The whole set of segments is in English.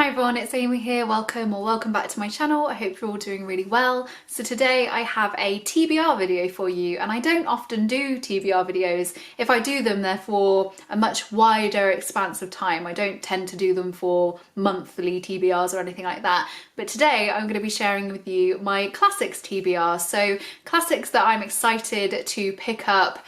Hi everyone, it's Amy here. Welcome back to my channel. I hope you're all doing really well. So today I have a TBR video for you, and I don't often do TBR videos. If I do them, they're for a much wider expanse of time. I don't tend to do them for monthly TBRs or anything like that. But today I'm going to be sharing with you my Classics TBR. So classics that I'm excited to pick up.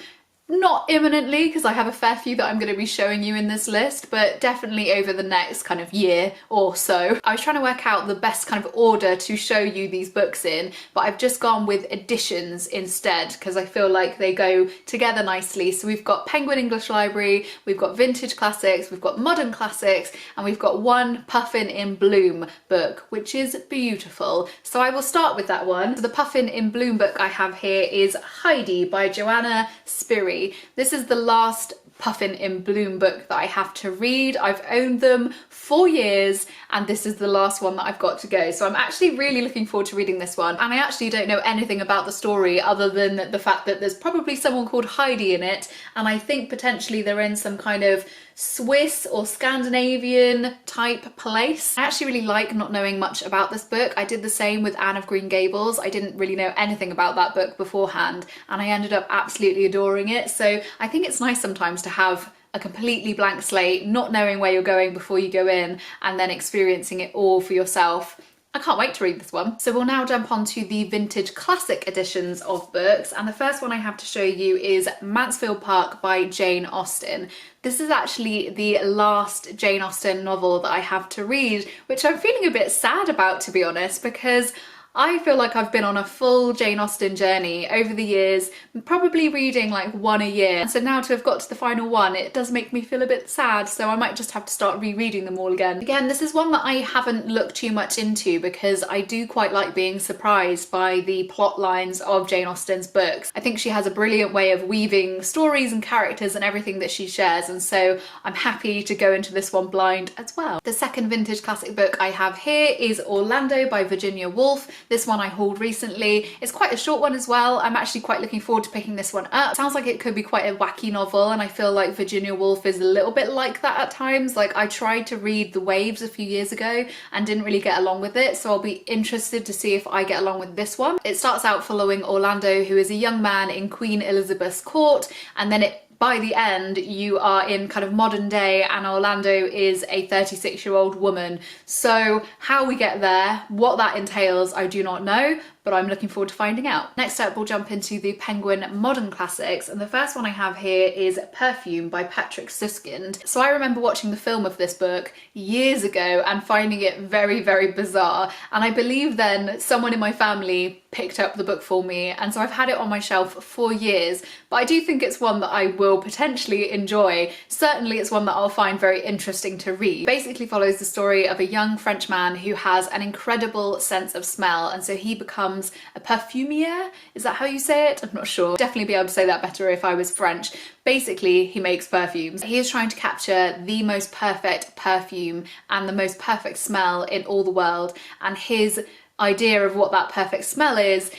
Not imminently, because I have a fair few that I'm going to be showing you in this list, but definitely over the next kind of year or so. I was trying to work out the best kind of order to show you these books in, but I've just gone with editions instead because I feel like they go together nicely. So we've got Penguin English Library, we've got Vintage Classics, we've got Modern Classics, and we've got one Puffin in Bloom book, which is beautiful. So I will start with that one. So the Puffin in Bloom book I have here is Heidi by Joanna Spiri. This is the last Puffin in Bloom book that I have to read. I've owned them for years and this is the last one that I've got to go. So I'm actually really looking forward to reading this one. And I actually don't know anything about the story other than the fact that there's probably someone called Heidi in it. And I think potentially they're in some kind of Swiss or Scandinavian type place. I actually really like not knowing much about this book. I did the same with Anne of Green Gables. I didn't really know anything about that book beforehand and I ended up absolutely adoring it. So I think it's nice sometimes to have a completely blank slate, not knowing where you're going before you go in and then experiencing it all for yourself. I can't wait to read this one. So we'll now jump on to the vintage classic editions of books, and the first one I have to show you is Mansfield Park by Jane Austen. This is actually the last Jane Austen novel that I have to read, which I'm feeling a bit sad about, to be honest, because I feel like I've been on a full Jane Austen journey over the years, probably reading like one a year. And so now to have got to the final one, it does make me feel a bit sad, so I might just have to start rereading them all again. Again, this is one that I haven't looked too much into because I do quite like being surprised by the plot lines of Jane Austen's books. I think she has a brilliant way of weaving stories and characters and everything that she shares, and so I'm happy to go into this one blind as well. The second vintage classic book I have here is Orlando by Virginia Woolf. This one I hauled recently. It's quite a short one as well. I'm actually quite looking forward to picking this one up. Sounds like it could be quite a wacky novel, and I feel like Virginia Woolf is a little bit like that at times. Like, I tried to read The Waves a few years ago and didn't really get along with it, so I'll be interested to see if I get along with this one. It starts out following Orlando, who is a young man in Queen Elizabeth's court, and then by the end you are in kind of modern day and Orlando is a 36-year-old woman. So how we get there, what that entails, I do not know, but I'm looking forward to finding out. Next up, we'll jump into the Penguin Modern Classics, and the first one I have here is Perfume by Patrick Suskind. So I remember watching the film of this book years ago and finding it very, very bizarre, and I believe then someone in my family picked up the book for me, and so I've had it on my shelf for years, but I do think it's one that I will potentially enjoy. Certainly it's one that I'll find very interesting to read. It basically follows the story of a young French man who has an incredible sense of smell, and so he becomes a perfumier. Is that how you say it? I'm not sure. Definitely be able to say that better if I was French. Basically, he makes perfumes. He is trying to capture the most perfect perfume and the most perfect smell in all the world, and his idea of what that perfect smell is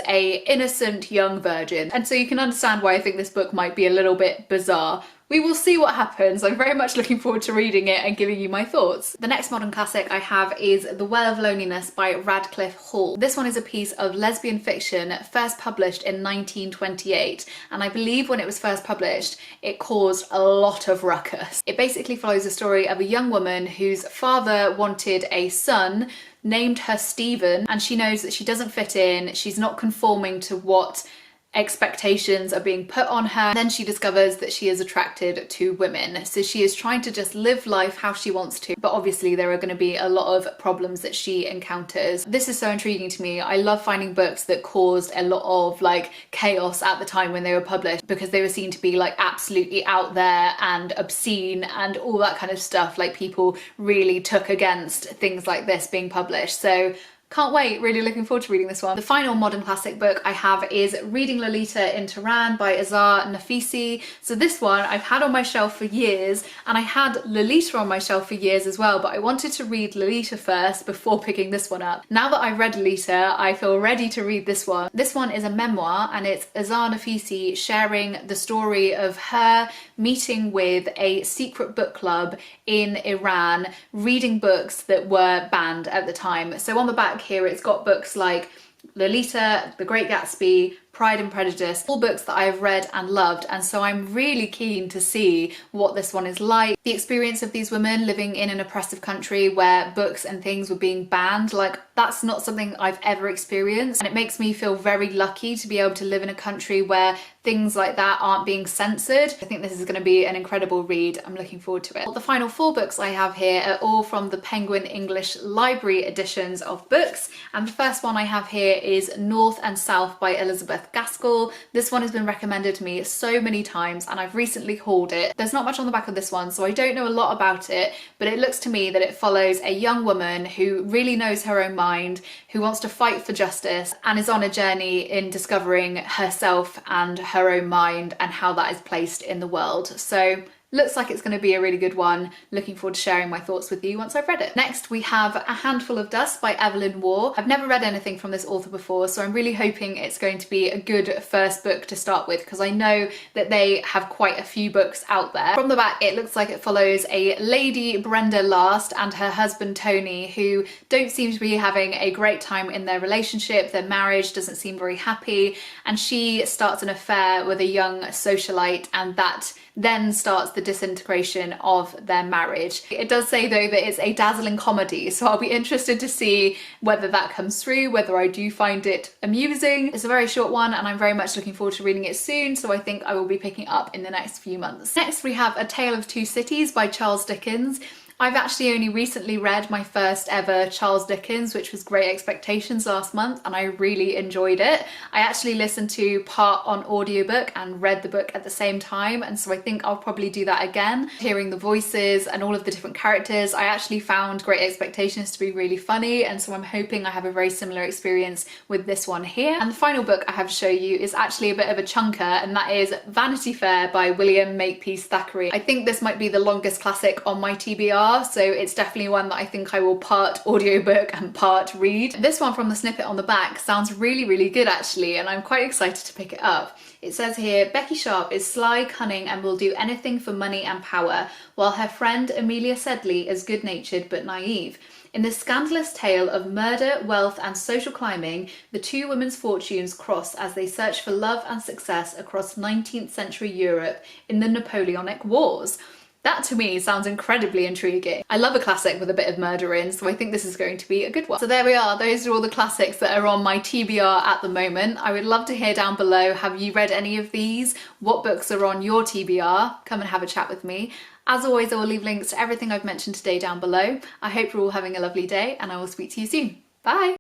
a innocent young virgin. And so you can understand why I think this book might be a little bit bizarre. We will see what happens. I'm very much looking forward to reading it and giving you my thoughts. The next modern classic I have is The Well of Loneliness by Radcliffe Hall. This one is a piece of lesbian fiction first published in 1928, and I believe when it was first published it caused a lot of ruckus. It basically follows the story of a young woman whose father wanted a son, named her Stephen, and she knows that she doesn't fit in, she's not conforming to what expectations are being put on her. Then she discovers that she is attracted to women, so she is trying to just live life how she wants to, but obviously there are going to be a lot of problems that she encounters. This is so intriguing to me. I love finding books that caused a lot of like chaos at the time when they were published, because they were seen to be like absolutely out there and obscene and all that kind of stuff. Like, people really took against things like this being published. So Can't wait, really looking forward to reading this one. The final modern classic book I have is Reading Lolita in Tehran by Azar Nafisi. So this one I've had on my shelf for years, and I had Lolita on my shelf for years as well, but I wanted to read Lolita first before picking this one up. Now that I've read Lolita, I feel ready to read this one. This one is a memoir, and it's Azar Nafisi sharing the story of her meeting with a secret book club in Iran, reading books that were banned at the time. So on the back here it's got books like Lolita, The Great Gatsby, Pride and Prejudice, all books that I've read and loved, and so I'm really keen to see what this one is like. The experience of these women living in an oppressive country where books and things were being banned, like that's not something I've ever experienced, and it makes me feel very lucky to be able to live in a country where things like that aren't being censored. I think this is going to be an incredible read. I'm looking forward to it. The final 4 books I have here are all from the Penguin English Library editions of books, and the first one I have here is North and South by Elizabeth Gaskell. This one has been recommended to me so many times and I've recently hauled it. There's not much on the back of this one, so I don't know a lot about it, but it looks to me that it follows a young woman who really knows her own mind, who wants to fight for justice and is on a journey in discovering herself and her own mind and how that is placed in the world. So looks like it's going to be a really good one. Looking forward to sharing my thoughts with you once I've read it. Next we have A Handful of Dust by Evelyn Waugh. I've never read anything from this author before, so I'm really hoping it's going to be a good first book to start with, because I know that they have quite a few books out there. From the back it looks like it follows a lady, Brenda Last, and her husband Tony, who don't seem to be having a great time in their relationship. Their marriage doesn't seem very happy, and she starts an affair with a young socialite, and that then starts the disintegration of their marriage. It does say though that it's a dazzling comedy, so I'll be interested to see whether that comes through, whether I do find it amusing. It's a very short one and I'm very much looking forward to reading it soon, so I think I will be picking it up in the next few months. Next we have A Tale of Two Cities by Charles Dickens. I've actually only recently read my first ever Charles Dickens, which was Great Expectations last month, and I really enjoyed it. I actually listened to part on audiobook and read the book at the same time, and so I think I'll probably do that again. Hearing the voices and all of the different characters, I actually found Great Expectations to be really funny, and so I'm hoping I have a very similar experience with this one here. And the final book I have to show you is actually a bit of a chunker, and that is Vanity Fair by William Makepeace Thackeray. I think this might be the longest classic on my TBR, so it's definitely one that I think I will part audiobook and part read. This one from the snippet on the back sounds really good actually, and I'm quite excited to pick it up. It says here, Becky Sharp is sly, cunning, and will do anything for money and power, while her friend Amelia Sedley is good-natured but naive. In this scandalous tale of murder, wealth, and social climbing, the two women's fortunes cross as they search for love and success across 19th century Europe in the Napoleonic Wars. That to me sounds incredibly intriguing. I love a classic with a bit of murder in, so I think this is going to be a good one. So there we are, those are all the classics that are on my TBR at the moment. I would love to hear down below, have you read any of these? What books are on your TBR? Come and have a chat with me. As always, I will leave links to everything I've mentioned today down below. I hope you're all having a lovely day, and I will speak to you soon. Bye!